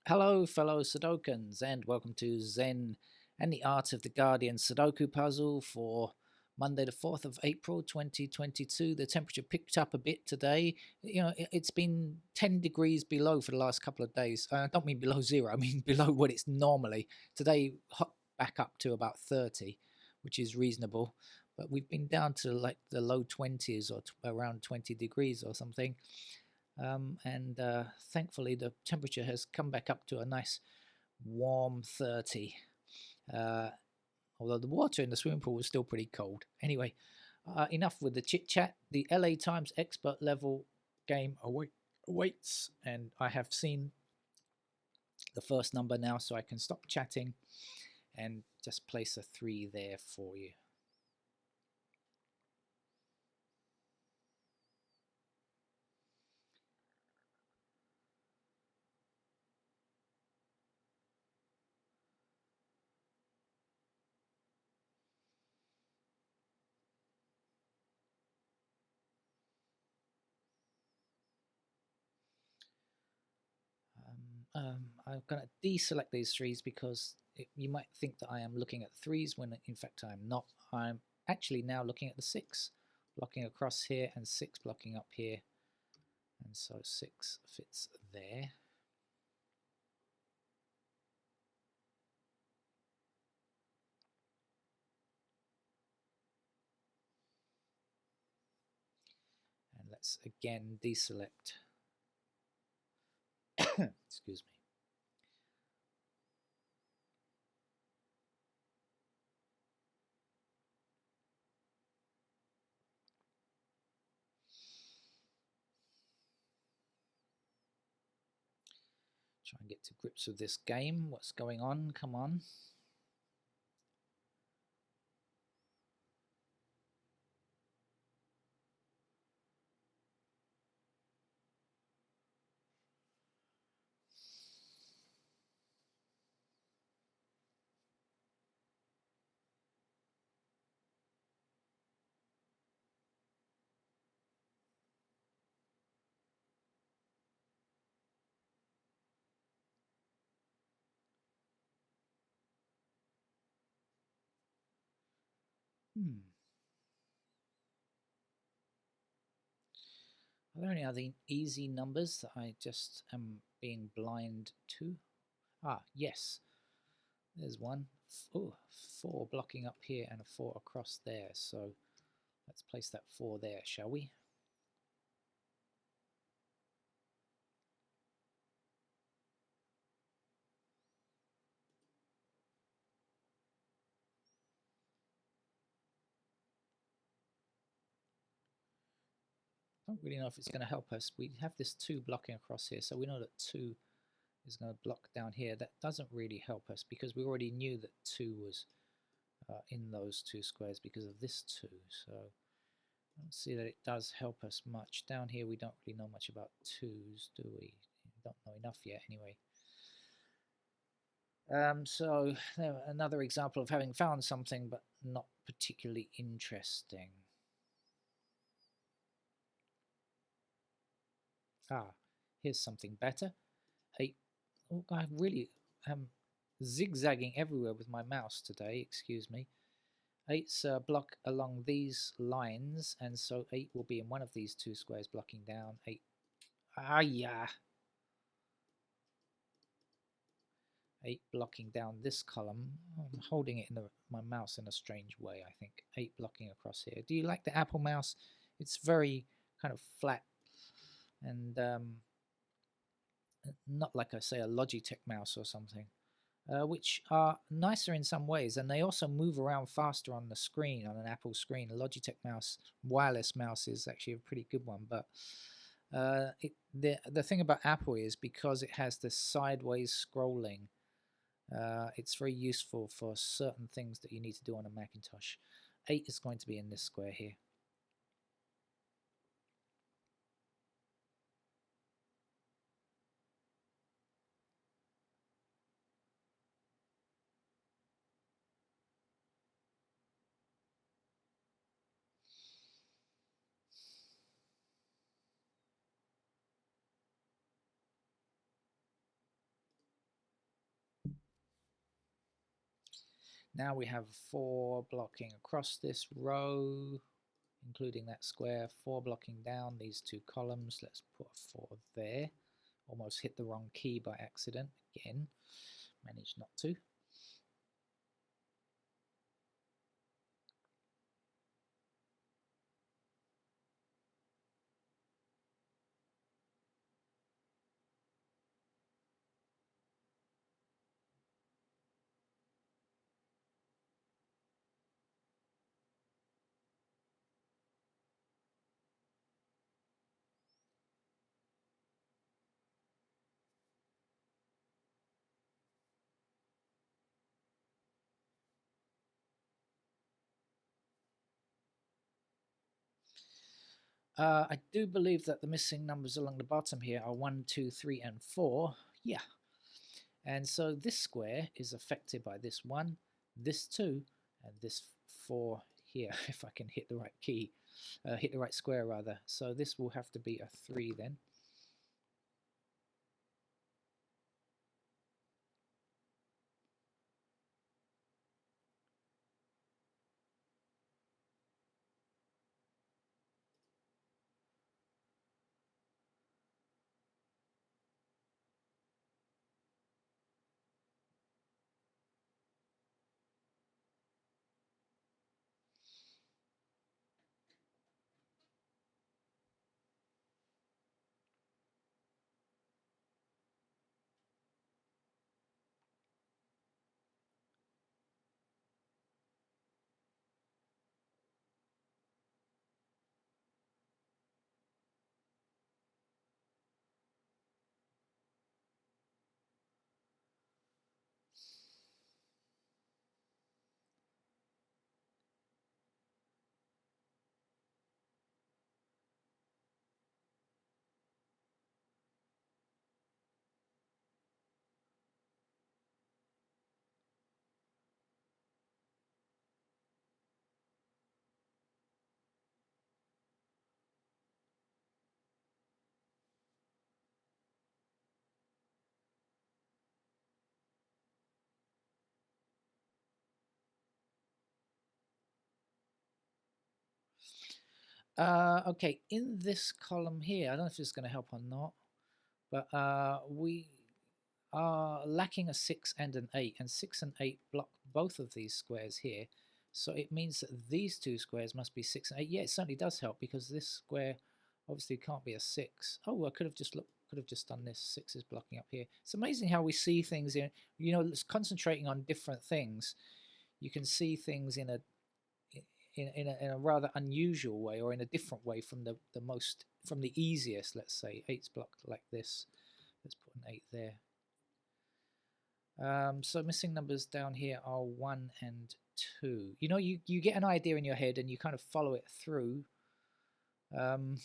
Hello, fellow Sudokans, and welcome to Zen and the Art of the Guardian Sudoku puzzle for Monday, the 4th of April 2022. The temperature picked up a bit today. It's been 10 degrees below for the last couple of days. I don't mean below zero, I mean below what it's normally. Today, hot back up to about 30, which is reasonable. But we've been down to like the low 20s or around 20 degrees or something. And thankfully the temperature has come back up to a nice warm 30, uh, although the water in the swimming pool was still pretty cold. Anyway, enough with the chit chat. The LA Times expert level game awaits, and I have seen the first number now, so I can stop chatting and just place a 3 there for you. I'm going to deselect these threes because you might think that I am looking at threes when in fact I'm not. I'm actually now looking at the 6 blocking across here and 6 blocking up here, and so 6 fits there. And let's again deselect. Excuse me. Try and get to grips with this game. What's going on? Come on. Are there any other easy numbers that I just am being blind to? Ah, yes. There's one. Oh, 4 blocking up here and a 4 across there. So let's place that 4 there, shall we? I don't really know if it's going to help us. We have this 2 blocking across here, so we know that 2 is going to block down here. That doesn't really help us because we already knew that 2 was in those 2 squares because of this 2. So I don't see that it does help us much. Down here we don't really know much about 2s, do we? Don't know enough yet anyway. So another example of having found something but not particularly interesting. Ah, here's something better. I really am zigzagging everywhere with my mouse today, excuse me. 8's block along these lines, and so 8 will be in one of these 2 squares blocking down. 8. Ah, yeah. 8 blocking down this column. I'm holding it in my mouse in a strange way, I think. 8 blocking across here. Do you like the Apple mouse? It's very kind of flat and not like I say a Logitech mouse or something, which are nicer in some ways, and they also move around faster on the screen, on an Apple screen. A Logitech mouse, wireless mouse, is actually a pretty good one, but the thing about Apple is because it has this sideways scrolling, it's very useful for certain things that you need to do on a Macintosh. 8 is going to be in this square here. Now we have 4 blocking across this row, including that square, 4 blocking down these 2 columns. Let's put a 4 there. Almost hit the wrong key by accident. Again, managed not to. I do believe that the missing numbers along the bottom here are 1, 2, 3, and 4. Yeah. And so this square is affected by this 1, this 2, and this 4 here, if I can hit the right key, hit the right square rather. So this will have to be a 3 then. Okay, in this column here, I don't know if this is going to help or not, but we are lacking a 6 and an 8, and 6 and 8 block both of these squares here. So it means that these 2 squares must be 6 and 8. Yeah, it certainly does help, because this square obviously can't be a 6. Oh, I could have just done this. 6 is blocking up here. It's amazing how we see things in, concentrating on different things. You can see things in a rather unusual way, or in a different way from the easiest. Let's say 8's blocked like this. Let's put an 8 there. So missing numbers down here are 1 and 2. You get an idea in your head and you kind of follow it through. And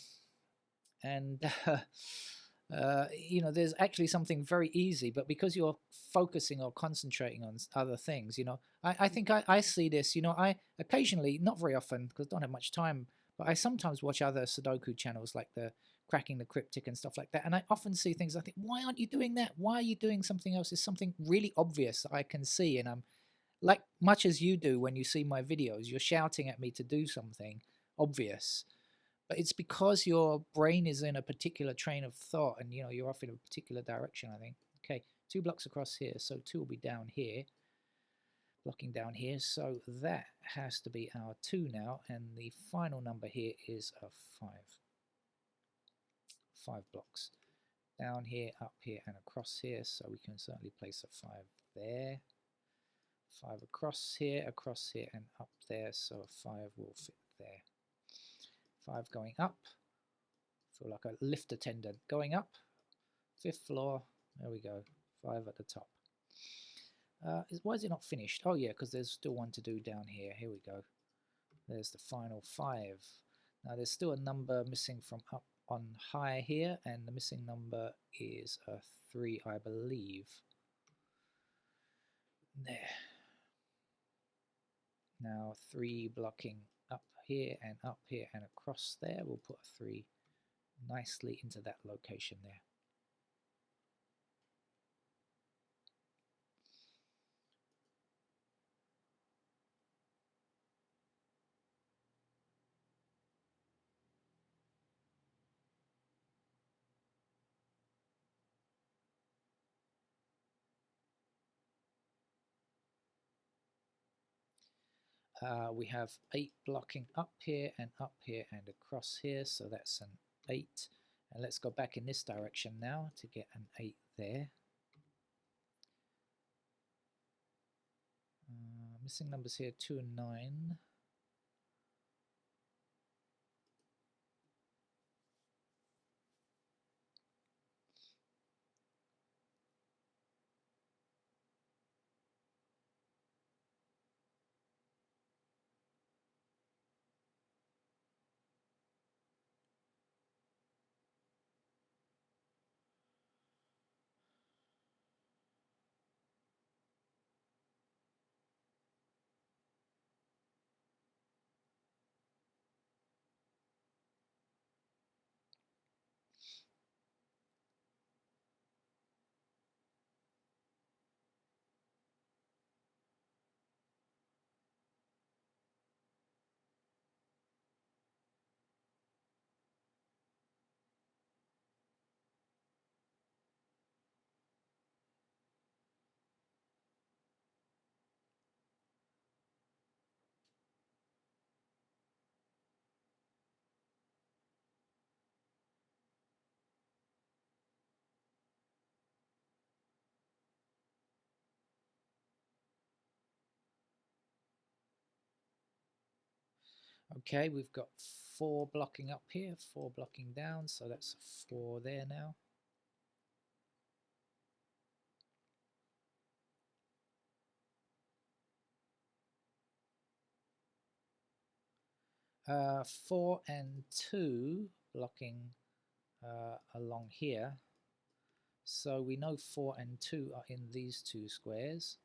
there's actually something very easy, but because you're focusing or concentrating on other things, I think I see this. I occasionally, not very often because I don't have much time, but I sometimes watch other Sudoku channels like the Cracking the Cryptic and stuff like that, and I often see things. I think, why aren't you doing that? Why are you doing something else? It's something really obvious that I can see, and I'm like, much as you do when you see my videos, you're shouting at me to do something obvious, but it's because your brain is in a particular train of thought, and you're off in a particular direction. I think. Okay, 2 blocks across here, so 2 will be down here, blocking down here, so that has to be our 2 now, and the final number here is a 5. 5 blocks down here, up here, and across here, so we can certainly place a 5 there, 5 across here, and up there, so a 5 will fit there. 5 going up, feel like a lift attendant going up, 5th floor, there we go, 5 at the top. Why is it not finished? Oh yeah, because there's still 1 to do down here. Here we go. There's the final 5. Now there's still a number missing from up on high here, and the missing number is a 3, I believe. There. Now 3 blocking up here and across there. We'll put a 3 nicely into that location there. We have 8 blocking up here and across here, so that's an 8. And let's go back in this direction now to get an 8 there. Missing numbers here, 2 and 9. Okay, we've got 4 blocking up here, 4 blocking down, so that's 4 there now. Uh, 4 and 2 blocking along here. So we know 4 and 2 are in these 2 squares.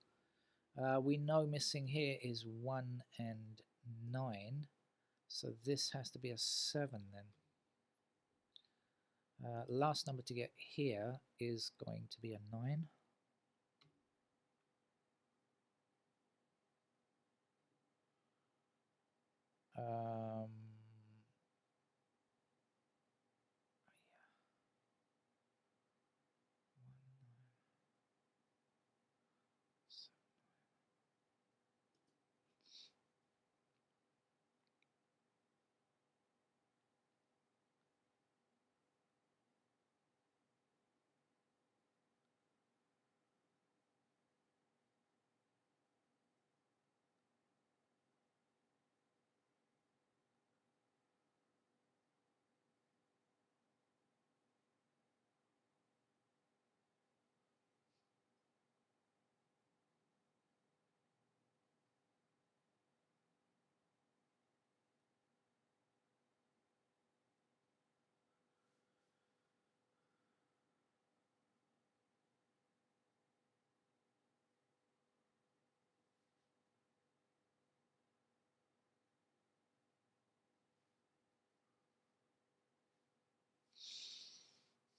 We know missing here is 1 and 9. So this has to be a 7 then. Last number to get here is going to be a 9. Um,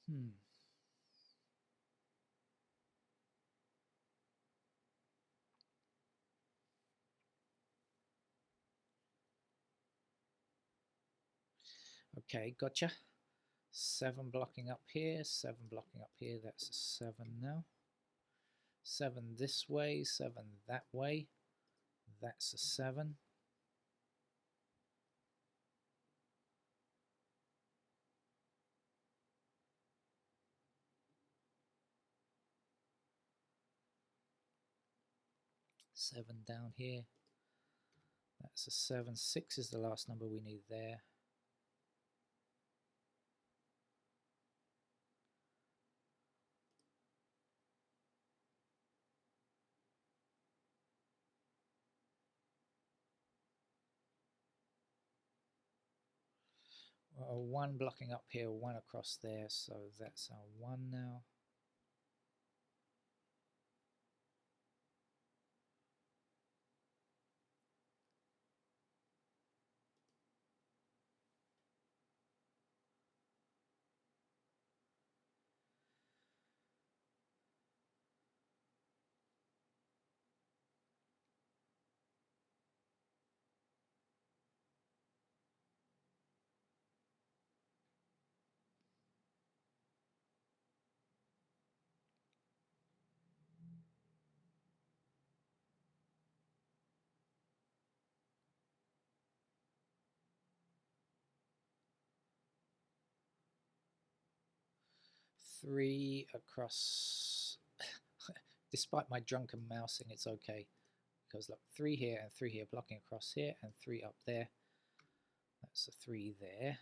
hmm. Okay, gotcha. 7 blocking up here, 7 blocking up here, that's a 7 now. 7 this way, 7 that way, that's a 7. Seven down here, that's a 7. 6 is the last number we need there. One blocking up here, 1 across there, so that's our 1 now. 3 across. Despite my drunken mousing, it's okay. Because look, 3 here and 3 here, blocking across here, and 3 up there. That's a 3 there.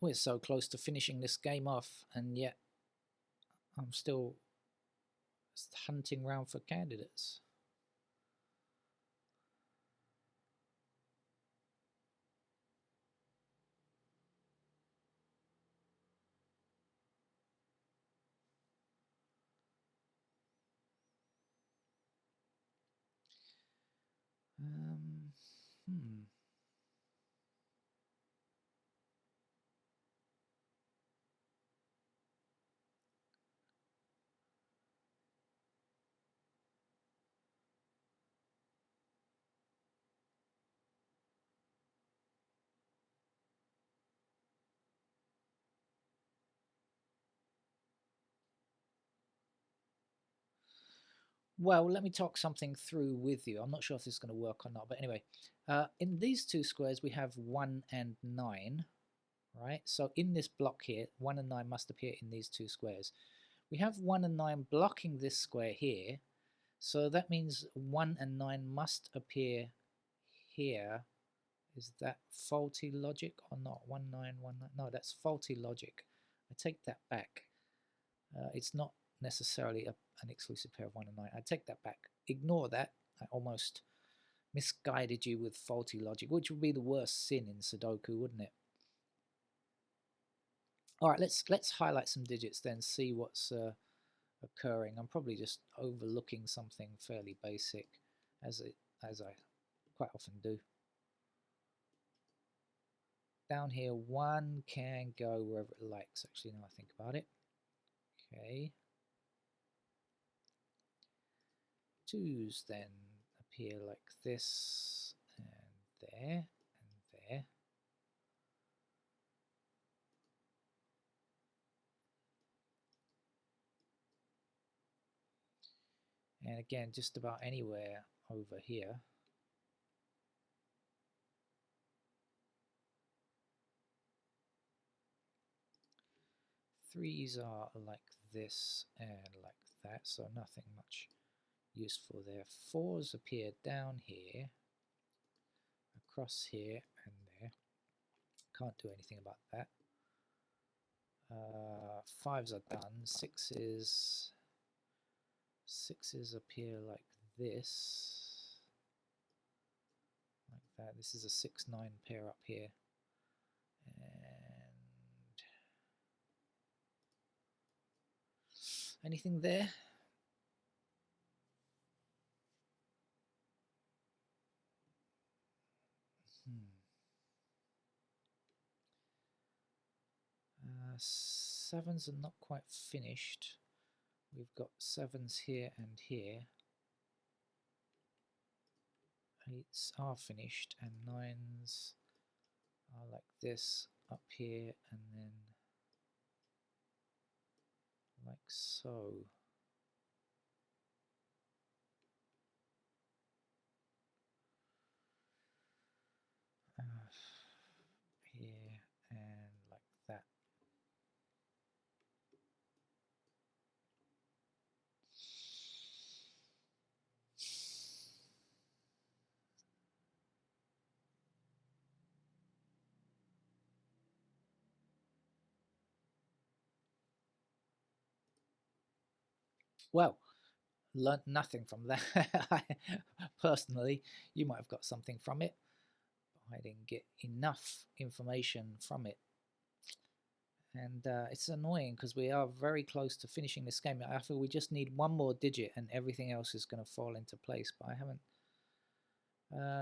We're so close to finishing this game off, and yet I'm still hunting around for candidates. Hmm. Well, let me talk something through with you. I'm not sure if this is going to work or not, but anyway, in these two squares we have 1 and 9, right? So in this block here, 1 and 9 must appear in these two squares. We have 1 and 9 blocking this square here, so that means 1 and 9 must appear here. Is that faulty logic or not? 1, 9, 1, 9. No, that's faulty logic. I take that back. It's not necessarily an exclusive pair of 1 and 9. I take that back. Ignore that. I almost misguided you with faulty logic, which would be the worst sin in Sudoku, wouldn't it? All right, let's highlight some digits then, see what's occurring. I'm probably just overlooking something fairly basic, as I quite often do. Down here, 1 can go wherever it likes. Actually, now I think about it. Okay. 2s then appear like this, and there, and there. And again, just about anywhere over here. Threes are like this and like that, so nothing much useful there. 4s appear down here, across here, and there. Can't do anything about that. 5s are done. 6s appear like this, like that. This is a 6-9 pair up here, and anything there? Sevens are not quite finished. We've got 7s here and here. 8s are finished, and 9s are like this up here, and then like so. Here and like that. Well, learnt nothing from that. Personally, you might have got something from it. I didn't get enough information from it. And it's annoying because we are very close to finishing this game. I feel we just need one more digit and everything else is going to fall into place. But I haven't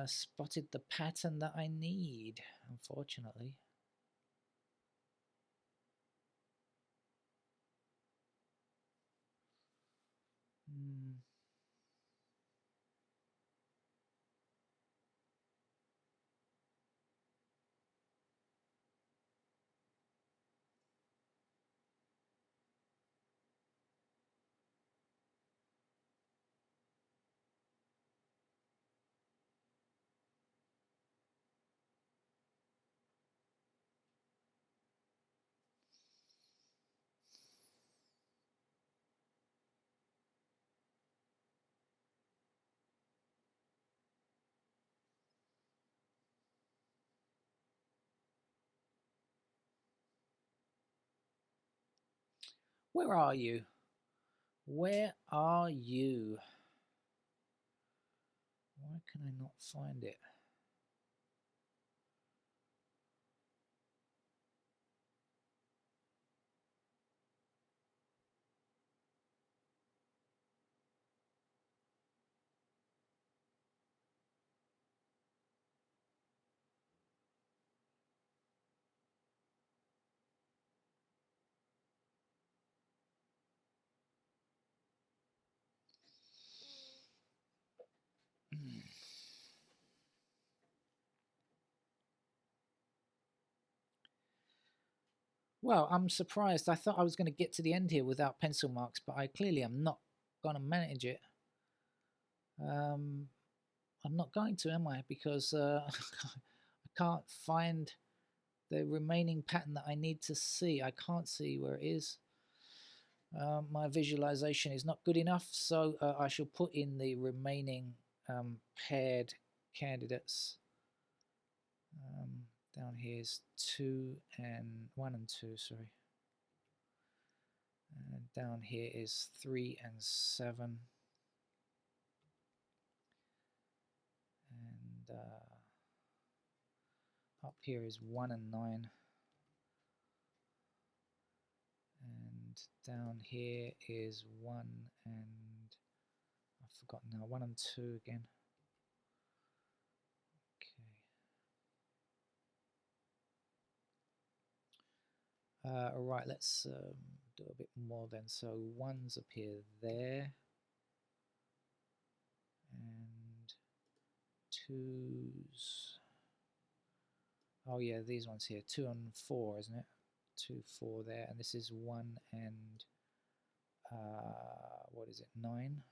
spotted the pattern that I need, unfortunately. Where are you? Where are you? Why can I not find it? Well, I'm surprised. I thought I was going to get to the end here without pencil marks, but I clearly am not going to manage it. I'm not going to, am I? Because I can't find the remaining pattern that I need to see. I can't see where it is. My visualization is not good enough, so I shall put in the remaining paired candidates. Down here is 1 and 2, sorry. And down here is 3 and 7. And up here is 1 and 9. And down here is 1 and I've forgotten now, 1 and 2 again. Okay. All right, let's do a bit more then. So 1's appear there, and 2's. Oh yeah, these ones here, 2 and 4, isn't it? 2, 4 there, and this is 1 and what is it? 9.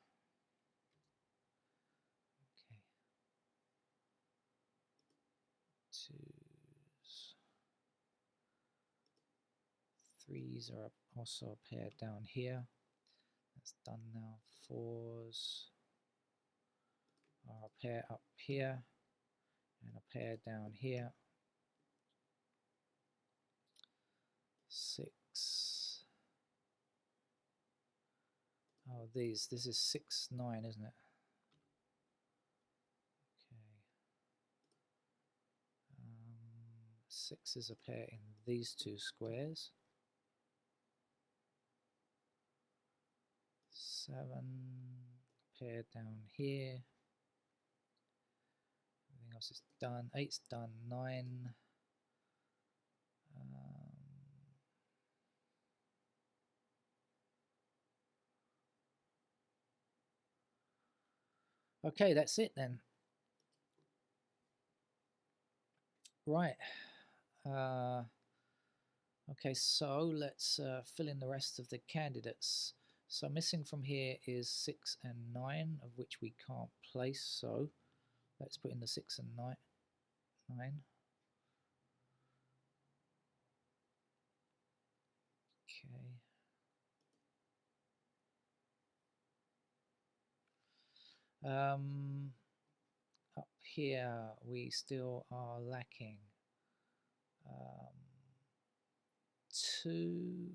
Okay. 2's. 3's are also a pair down here. That's done now. 4's are a pair up here and a pair down here. 6. Oh, this is 6, 9, isn't it? Okay. 6 is a pair in these two squares. 7, pair down here. Everything else is done. 8's done. 9. Okay, that's it then. Right. Okay, so let's fill in the rest of the candidates. So missing from here is 6 and 9, of which we can't place, so let's put in the 6 and 9. Okay. Up here we still are lacking 2,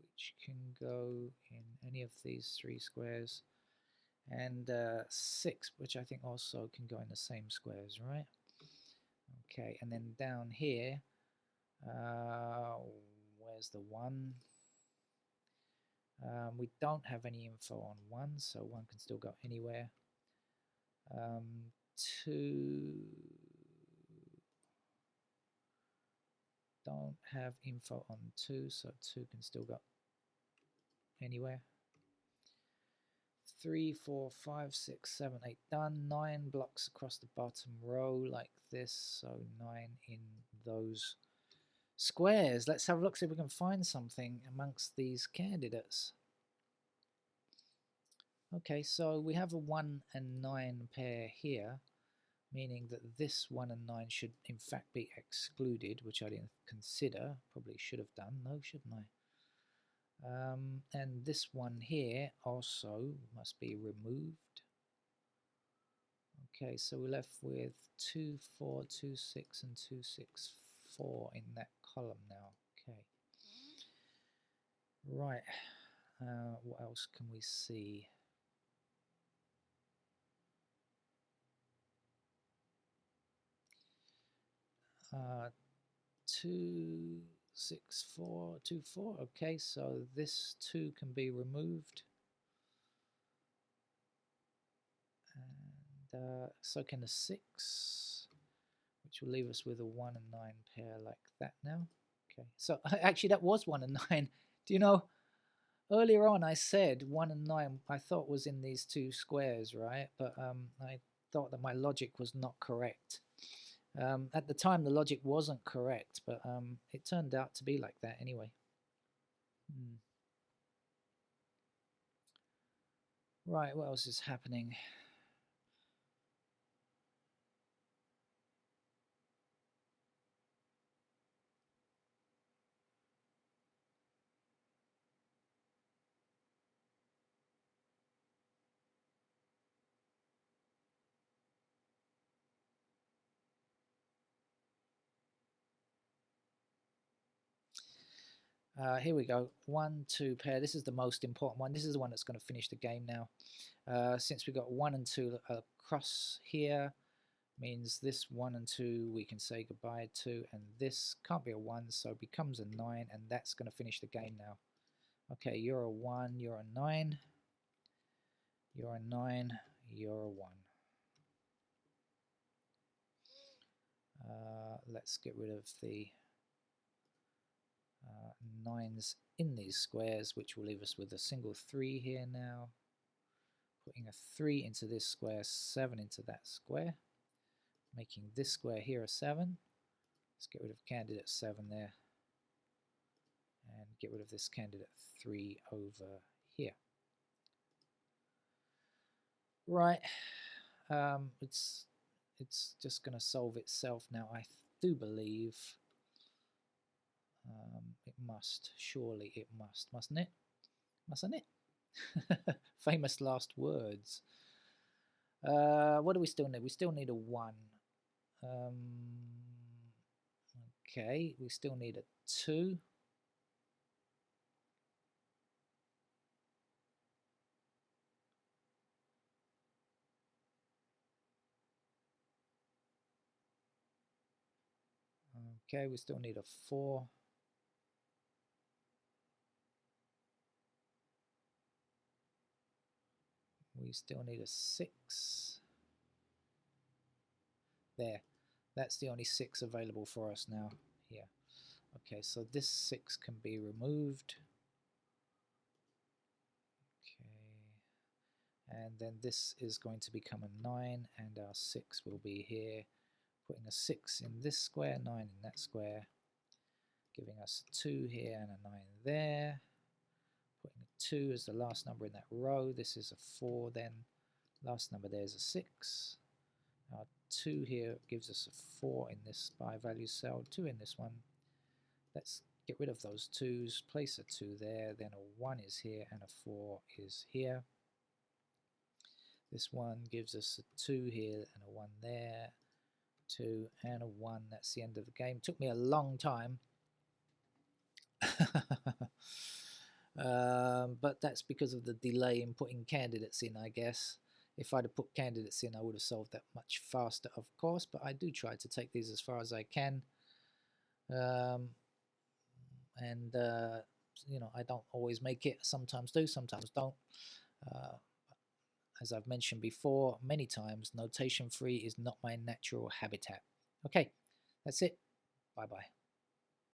which can go in any of these 3 squares, and 6, which I think also can go in the same squares, right? Okay, and then down here, where's the 1? We don't have any info on 1, so 1 can still go anywhere. 2 don't have info on 2, so 2 can still go anywhere. 3, 4, 5, 6, 7, 8 done. 9 blocks across the bottom row like this, so 9 in those squares. Let's have a look, see if we can find something amongst these candidates. Okay, so we have a 1 and 9 pair here, meaning that this 1 and 9 should in fact be excluded, which I didn't consider. Probably should have done, though, shouldn't I? And this one here also must be removed. Okay, so we're left with 2, 4, 2, 6, and 2, 6, 4 in that column now. Okay. Right. What else can we see? Uh, 2, 6, 4, 2, 4. Okay, so this 2 can be removed. And so can the 6, which will leave us with a 1 and 9 pair like that now. Okay, so actually that was 1 and 9. Do you know, earlier on I said 1 and 9 I thought was in these 2 squares, right? But I thought that my logic was not correct. At the time the logic wasn't correct, but it turned out to be like that anyway. Right, what else is happening? Here we go. 1, 2 pair. This is the most important one. This is the one that's going to finish the game now. Since we got 1 and 2 across here, means this 1 and 2 we can say goodbye to, and this can't be a 1, so it becomes a 9, and that's going to finish the game now. Okay, you're a 1, you're a 9, you're a 9, you're a 1. Let's get rid of the 9s in these squares, which will leave us with a single 3 here now. Putting a 3 into this square, 7 into that square, making this square here a 7. Let's get rid of candidate 7 there, and get rid of this candidate 3 over here. Right, it's just going to solve itself now, I do believe. It must, surely it must, mustn't it? Mustn't it? Famous last words. What do we still need? We still need a 1. Okay, we still need a 2. Okay, we still need a 4. We still need a 6. There, that's the only 6 available for us now here. Okay, so this 6 can be removed. Okay, and then this is going to become a 9, and our 6 will be here. Putting a 6 in this square, 9 in that square, giving us a 2 here and a 9 there. Putting a 2 as the last number in that row. This is a 4 then. Last number there is a 6. Our 2 here gives us a 4 in this by value cell, 2 in this one. Let's get rid of those 2's, place a 2 there, then a 1 is here and a 4 is here. This one gives us a 2 here and a 1 there, 2 and a 1. That's the end of the game. Took me a long time. But that's because of the delay in putting candidates in, I guess. If I'd have put candidates in, I would have solved that much faster, of course, but I do try to take these as far as I can. And you know, I don't always make it. Sometimes do, sometimes don't. Uh, as I've mentioned before many times, notation free is not my natural habitat. Okay, that's it. Bye bye.